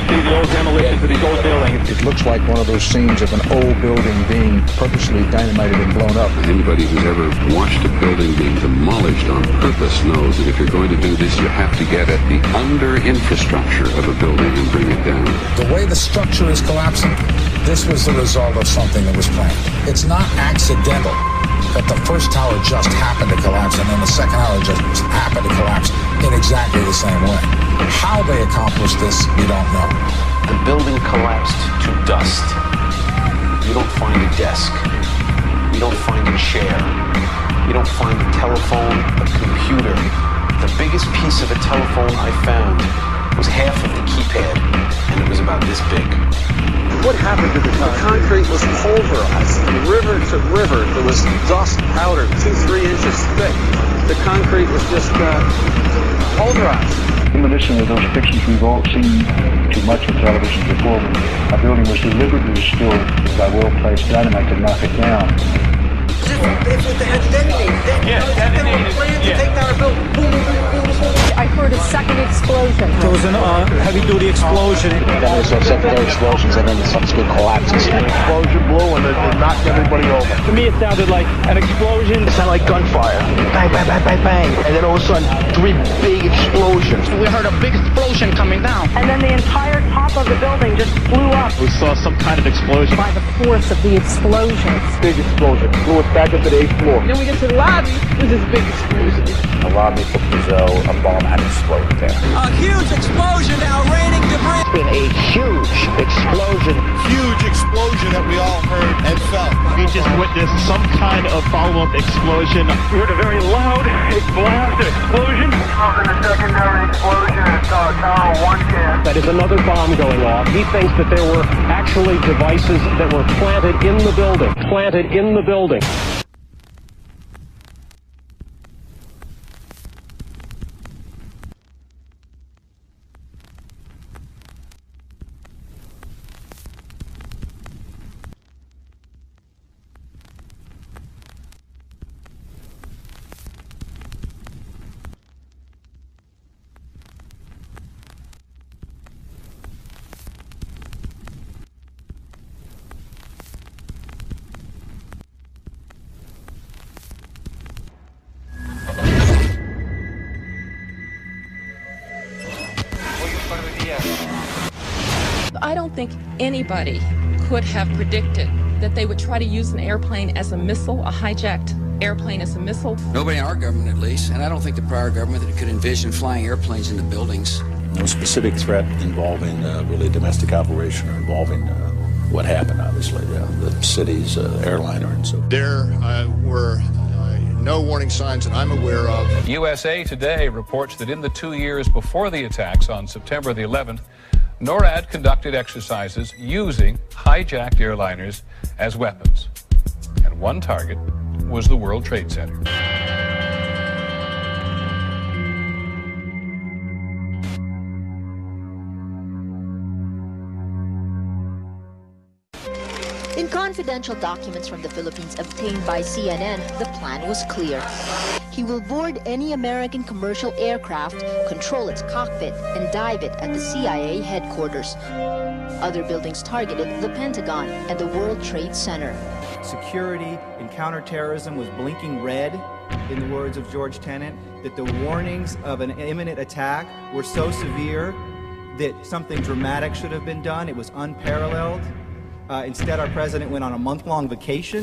see the old demolitions of these old buildings. It looks like one of those scenes of an old building being purposely dynamited and blown up. Anybody who's ever watched a building being demolished on purpose knows that if you're going to do this, you have to get at the under-infrastructure of a building and bring it down. The way the structure is collapsing, this was the result of something that was planned. It's not accidental that the first tower just happened to collapse and then the second tower just happened to collapse in exactly the same way. How they accomplished this, we don't know. The building collapsed to dust. You don't find a desk. You don't find a chair. You don't find a telephone, a computer. The biggest piece of a telephone I found was half of the keypad, and it was about this big. What happened to the concrete was pulverized from river to river. There was dust powder 2-3 inches thick. The concrete was just pulverized. Reminiscent of those pictures we've all seen too much on television before, when a building was deliberately destroyed by well-placed dynamite to knock it down. If it had detonated, Detonated. to take down a building. Boom, boom, boom, boom, boom. I heard a second explosion. There was a heavy-duty explosion. Then there's secondary explosions and then subsequent collapses. An explosion blew and it knocked everybody over. To me, it sounded like an explosion. It sounded like gunfire. Bang, bang, bang, bang, bang. And then all of a sudden, 3 big explosions. We heard a big explosion coming down. And then the entire top of the building just blew up. We saw some kind of explosion. By the force of the explosions. Big explosion. Blew us back up to the 8th floor. Then we get to the lobby with this big explosion. The lobby for Brazil, a bomb had exploded there. A huge explosion now, raining debris. It's been a huge explosion. Huge explosion that we all heard and felt. We just witnessed some kind of follow-up explosion. We heard a very loud blast, an explosion. A secondary explosion at Tower 110. That is another bomb going off. He thinks that there were actually devices that were planted in the building. Planted in the building. I don't think anybody could have predicted that they would try to use an airplane as a missile, a hijacked airplane as a missile. Nobody in our government, at least, and I don't think the prior government that could envision flying airplanes into buildings. No specific threat involving really a domestic operation or involving what happened, obviously, the city's airliner and so forth. There were no warning signs that I'm aware of. USA Today reports that in the 2 years before the attacks on September the 11th, NORAD conducted exercises using hijacked airliners as weapons. And one target was the World Trade Center. In confidential documents from the Philippines obtained by CNN, the plan was clear. He will board any American commercial aircraft, control its cockpit, and dive it at the CIA headquarters. Other buildings targeted the Pentagon and the World Trade Center. Security and counterterrorism was blinking red, in the words of George Tenet, that the warnings of an imminent attack were so severe that something dramatic should have been done. It was unparalleled. Instead, our president went on a month-long vacation.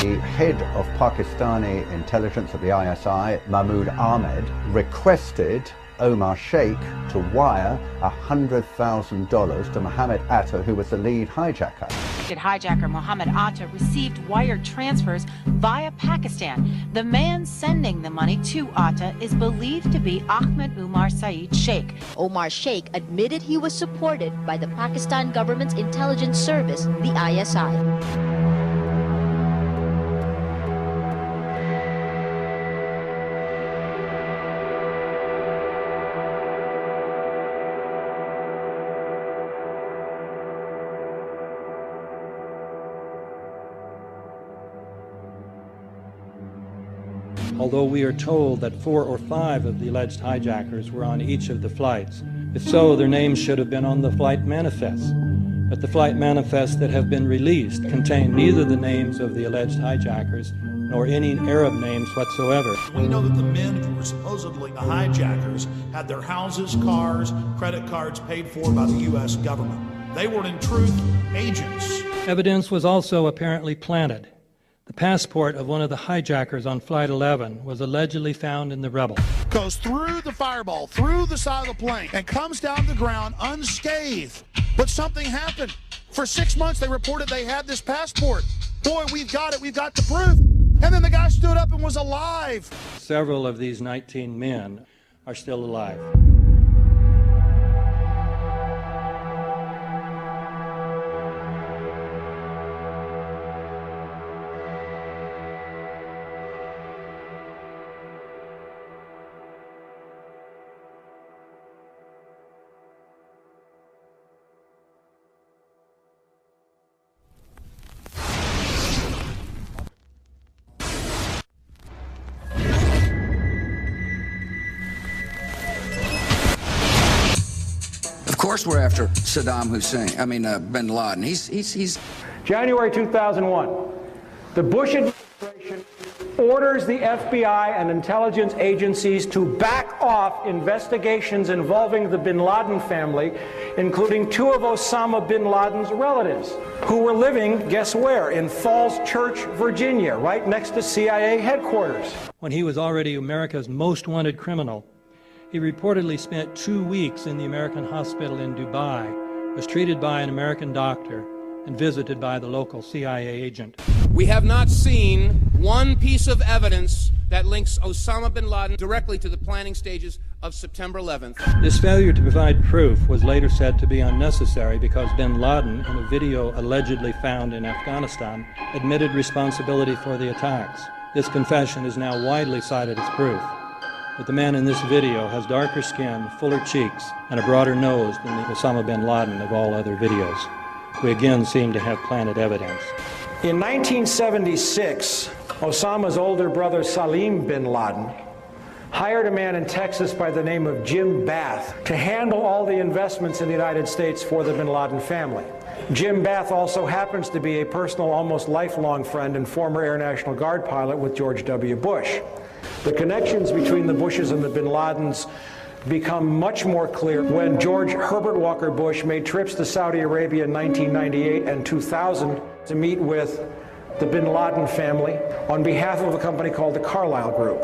The head of Pakistani intelligence of the ISI, Mahmoud Ahmed, requested Omar Sheikh to wire $100,000 to Mohammed Atta, who was the lead hijacker. Hijacker Mohammed Atta received wire transfers via Pakistan. The man sending the money to Atta is believed to be Ahmed Umar Saeed Sheikh. Omar Sheikh admitted he was supported by the Pakistan government's intelligence service, the ISI. although we are told that 4 or 5 of the alleged hijackers were on each of the flights. If so, their names should have been on the flight manifests. But the flight manifests that have been released contain neither the names of the alleged hijackers nor any Arab names whatsoever. We know that the men who were supposedly the hijackers had their houses, cars, credit cards paid for by the U.S. government. They were, in truth, agents. Evidence was also apparently planted. The passport of one of the hijackers on Flight 11 was allegedly found in the rubble. Goes through the fireball, through the side of the plane, and comes down to the ground unscathed. But something happened. For 6 months, they reported they had this passport. Boy, we've got it. We've got the proof. And then the guy stood up and was alive. Several of these 19 men are still alive. Of course we're after Saddam Hussein, bin Laden. He's January 2001, the Bush administration orders the FBI and intelligence agencies to back off investigations involving the bin Laden family, including 2 of Osama bin Laden's relatives, who were living, guess where, in Falls Church, Virginia, right next to CIA headquarters. When he was already America's most wanted criminal, he reportedly spent 2 weeks in the American hospital in Dubai, was treated by an American doctor, and visited by the local CIA agent. We have not seen one piece of evidence that links Osama bin Laden directly to the planning stages of September 11th. This failure to provide proof was later said to be unnecessary because bin Laden, in a video allegedly found in Afghanistan, admitted responsibility for the attacks. This confession is now widely cited as proof. But the man in this video has darker skin, fuller cheeks, and a broader nose than the Osama bin Laden of all other videos. We again seem to have planted evidence. In 1976, Osama's older brother Salim bin Laden hired a man in Texas by the name of Jim Bath to handle all the investments in the United States for the bin Laden family. Jim Bath also happens to be a personal, almost lifelong friend and former Air National Guard pilot with George W. Bush. The connections between the Bushes and the bin Ladens become much more clear when George Herbert Walker Bush made trips to Saudi Arabia in 1998 and 2000 to meet with the bin Laden family on behalf of a company called the Carlyle Group.